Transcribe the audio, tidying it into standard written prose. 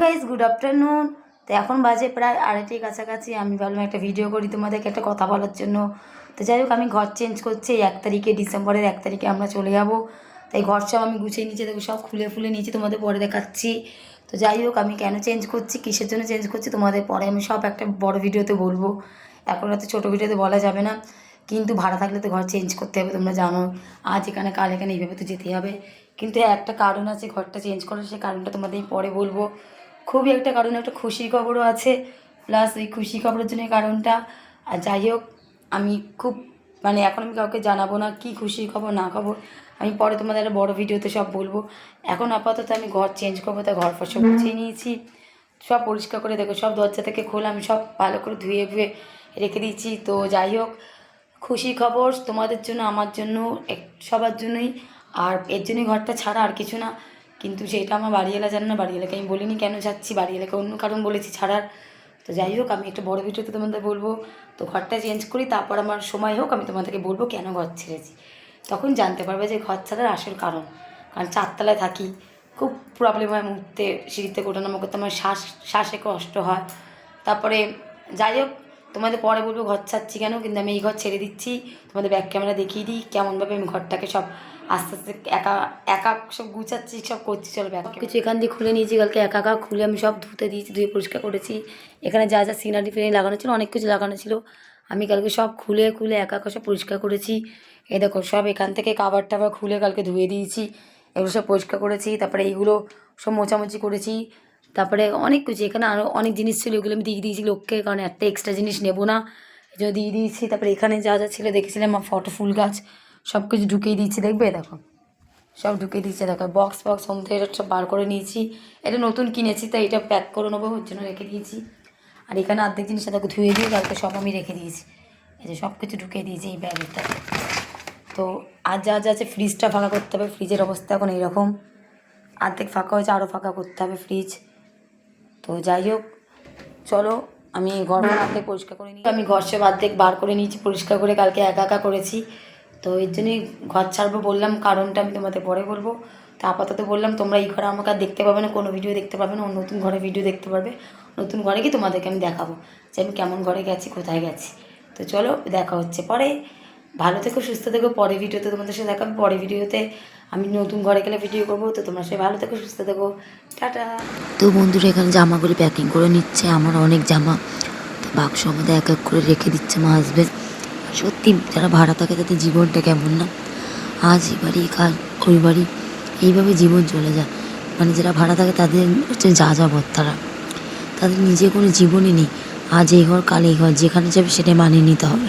Guys, good afternoon. তো এখন বাজে প্রায় 2:30 কাছাকাছি। আমি ভাবলাম একটা ভিডিও করি তোমাদেরকে একটা কথা বলার জন্য। তো যাই হোক, আমি ঘর চেঞ্জ করছি এই 1 তারিখে, ডিসেম্বরের 1 তারিখে আমরা চলে যাব। তাই ঘর সব আমি গুছিয়ে নিয়েছি, দেখো সব খুলে ফুলে নিয়েছি, তোমাদের পরে দেখাচ্ছি। তো যাই হোক, আমি কেন চেঞ্জ করছি, কিসের জন্য চেঞ্জ করছি, তোমাদের পরে আমি সব একটা বড় ভিডিওতে বলবো। এখন হয়তো ছোটো ভিডিওতে বলা যাবে না, কিন্তু ভাড়া থাকলে তো ঘর চেঞ্জ করতে হবে, তোমরা জানো। আজ এখানে কাল এখানে এইভাবে তো যেতেই হবে। কিন্তু একটা কারণ আছে ঘরটা চেঞ্জ করার, সেই কারণটা তোমাদের পরে বলবো। খুবই একটা কারণ, একটা খুশির খবরও আছে, প্লাস ওই খুশি খবরের জন্য কারণটা। আর যাই হোক, আমি খুব এখন আমি কাউকে জানাবো না কি খুশির খবর না খবর, আমি পরে তোমাদের একটা বড়ো ভিডিওতে সব বলবো। এখন আপাতত আমি ঘর চেঞ্জ করবো, তাই ঘর ফর সব গুছিয়ে নিয়েছি, সব পরিষ্কার করে, দেখো সব দরজা থেকে খোলা, আমি সব ভালো করে ধুয়ে রেখে দিয়েছি। তো যাই হোক, খুশি খবর তোমাদের জন্য, আমার জন্য, সবার জন্যই। আর এর জন্যই ঘরটা ছাড়া, আর কিছু না। কিন্তু সেটা আমার বাড়িওয়ালা জানে না, বাড়িওয়ালাকে আমি বলিনি কেন যাচ্ছি, বাড়িওয়ালাকে অন্য কারণ বলেছি ছাড়ার। তো যাই হোক, আমি একটা বড় ভিডিওতে তোমাদের বলবো। তো ঘরটা চেঞ্জ করি, তারপর আমার সময় হোক আমি তোমাদেরকে বলবো কেন ঘর ছেড়েছি। তখন জানতে পারবে যে ঘর ছাড়ার আসল কারণ। কারণ 4 তলায় থাকি, খুব প্রবলেম হয় মুহূর্তে, সিঁড়িতে ওঠানামা করতে আমার শ্বাসে কষ্ট হয়। তারপরে যাই হোক, তোমাদের পরে বলবো ঘর ছাড়ছি কেন, কিন্তু আমি এই ঘর ছেড়ে দিচ্ছি। তোমাদের ব্যাক ক্যামেরা দেখিয়ে দিই কেমনভাবে আমি ঘরটাকে সব আস্তে আস্তে একা একা সব গুছাচ্ছি, সব করছি। চলো, ব্যাক কিছু এখান দিয়ে খুলে নিয়েছি, কালকে একা খুলে আমি সব ধুতে দিয়েছি, ধুয়ে পরিষ্কার করেছি। এখানে যা যা সিনারি ফিনারি লাগানো ছিল, অনেক কিছু লাগানো ছিল, আমি কালকে সব খুলে একা সব পরিষ্কার করেছি। এই দেখো, সব এখান থেকে কাবার টাবার খুলে কালকে ধুয়ে দিয়েছি, এগুলো সব পরিষ্কার করেছি। তারপরে এইগুলো সব মোছামুছি করেছি। তারপরে অনেক কিছু, এখানে আরও অনেক জিনিস ছিল, ওগুলো আমি দিয়ে দিয়েছি লোককে, কারণ একটা এক্সট্রা জিনিস নেবো না, এই জন্য দিয়ে দিয়েছি। তারপরে এখানে যা যা ছিল দেখেছিলাম, আমার ফটো ফুল গাছ সব কিছু ঢুকিয়ে দিয়েছি, দেখবে দেখো সব ঢুকিয়ে দিয়েছে। দেখো বক্স হোম থিয়েটার সব বার করে নিয়েছি, এটা নতুন কিনেছি, তাই এটা প্যাক করে নেবো, ওর জন্য রেখে দিয়েছি। আর এখানে অর্ধেক জিনিসটা দেখো ধুয়ে দিয়ে কালকে সব আমি রেখে দিয়েছি, এই যে সব কিছু ঢুকিয়ে দিয়েছি এই ব্যাগটা। তো আর যা যা আছে, ফ্রিজটা ফাঁকা করতে হবে, ফ্রিজের অবস্থা এখন এইরকম, অর্ধেক ফাঁকা হয়েছে, আরও ফাঁকা করতে হবে ফ্রিজ। তো যাই হোক, চলো আমি ঘর অর্ধেক পরিষ্কার করে নিই, আমি ঘর সব অর্ধেক বার করে নিয়েছি পরিষ্কার করে, কালকে একা করেছি। তো এর জন্যই ঘর ছাড়বো বললাম, কারণটা আমি তোমাদের পরে বলবো। তো আপাতত বললাম, তোমরা এই ঘরে আমাকে আর দেখতে পাবে না, কোনো ভিডিও দেখতে পাবে না, নতুন ঘরে ভিডিও দেখতে পারবে। নতুন ঘরে কি তোমাদেরকে আমি দেখাবো যে আমি কেমন ঘরে গেছি, কোথায় গেছি। তো চলো, দেখা হচ্ছে পরে। ভালো থেকো, সুস্থ থেকো, পরে ভিডিওতে তোমাদের সাথে দেখাবো। পরে ভিডিওতে আমি নতুন ঘরে গেলে ভিডিও করবো। তো তোমরা সে ভালো থেকো, সুস্থ থেকো, টাটা। তো বন্ধুরা, এখানে জামাগুলি প্যাকিং করে নিচ্ছে, আমার অনেক জামা, তো বাক্স আমাদের এক করে রেখে দিচ্ছে মা হাজবেন্ড। সত্যি যারা ভাড়া থাকে তাদের জীবনটা কেমন না, আজ এই বাড়ি কাল ওই বাড়ি, এইভাবে জীবন চলে যায়। যারা ভাড়া থাকে তাদের হচ্ছে যা যাবর, তাদের নিজে কোনো জীবনই নেই, আজ এই ঘর কাল এই ঘর, যেখানে যাবে সেটাই মানিয়ে নিতে হবে।